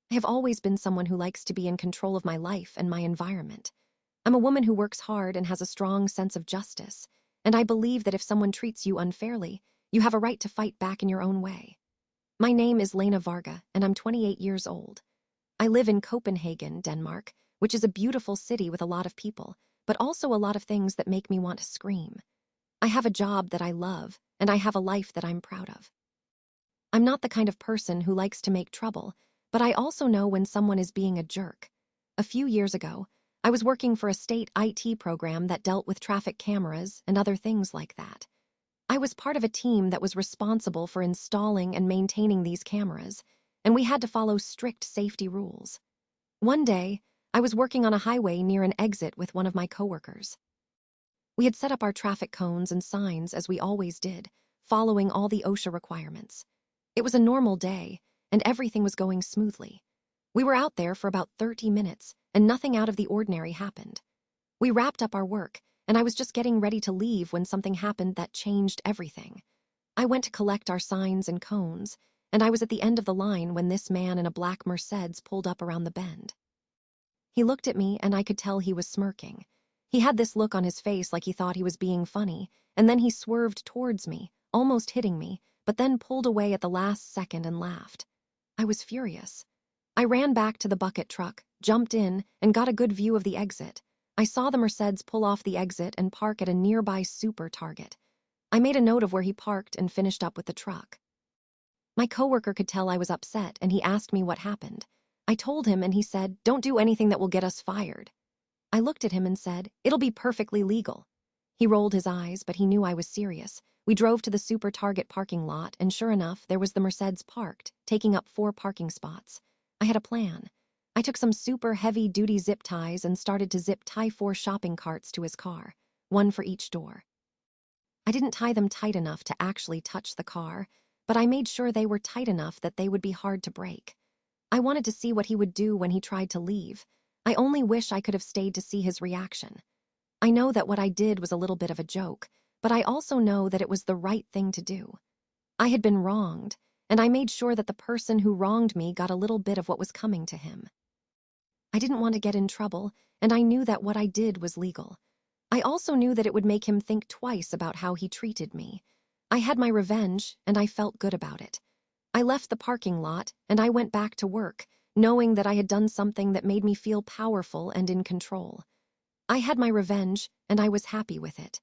I have always been someone who likes to be in control of my life and my environment. I'm a woman who works hard and has a strong sense of justice, and I believe that if someone treats you unfairly, you have a right to fight back in your own way. My name is Lena Varga, and I'm 28 years old. I live in Copenhagen, Denmark, which is a beautiful city with a lot of people, but also a lot of things that make me want to scream. I have a job that I love, and I have a life that I'm proud of. I'm not the kind of person who likes to make trouble, but I also know when someone is being a jerk. A few years ago, I was working for a state IT program that dealt with traffic cameras and other things like that. I was part of a team that was responsible for installing and maintaining these cameras, and we had to follow strict safety rules. One day, I was working on a highway near an exit with one of my coworkers. We had set up our traffic cones and signs as we always did, following all the OSHA requirements. It was a normal day, and everything was going smoothly. We were out there for about 30 minutes, and nothing out of the ordinary happened. We wrapped up our work, and I was just getting ready to leave when something happened that changed everything. I went to collect our signs and cones, and I was at the end of the line when this man in a black Mercedes pulled up around the bend. He looked at me, and I could tell he was smirking. He had this look on his face like he thought he was being funny, and then he swerved towards me, almost hitting me, but then pulled away at the last second and laughed. I was furious. I ran back to the bucket truck, jumped in, and got a good view of the exit. I saw the Mercedes pull off the exit and park at a nearby super Target. I made a note of where he parked and finished up with the truck. My coworker could tell I was upset, and he asked me what happened. I told him, and he said, "Don't do anything that will get us fired." I looked at him and said, "It'll be perfectly legal." He rolled his eyes, but he knew I was serious. We drove to the Super Target parking lot, and sure enough, there was the Mercedes parked, taking up 4 parking spots. I had a plan. I took some super heavy-duty zip ties and started to zip tie 4 shopping carts to his car, one for each door. I didn't tie them tight enough to actually touch the car, but I made sure they were tight enough that they would be hard to break. I wanted to see what he would do when he tried to leave. I only wish I could have stayed to see his reaction. I know that what I did was a little bit of a joke, but I also know that it was the right thing to do. I had been wronged, and I made sure that the person who wronged me got a little bit of what was coming to him. I didn't want to get in trouble, and I knew that what I did was legal. I also knew that it would make him think twice about how he treated me. I had my revenge, and I felt good about it. I left the parking lot, and I went back to work, knowing that I had done something that made me feel powerful and in control. I had my revenge, and I was happy with it.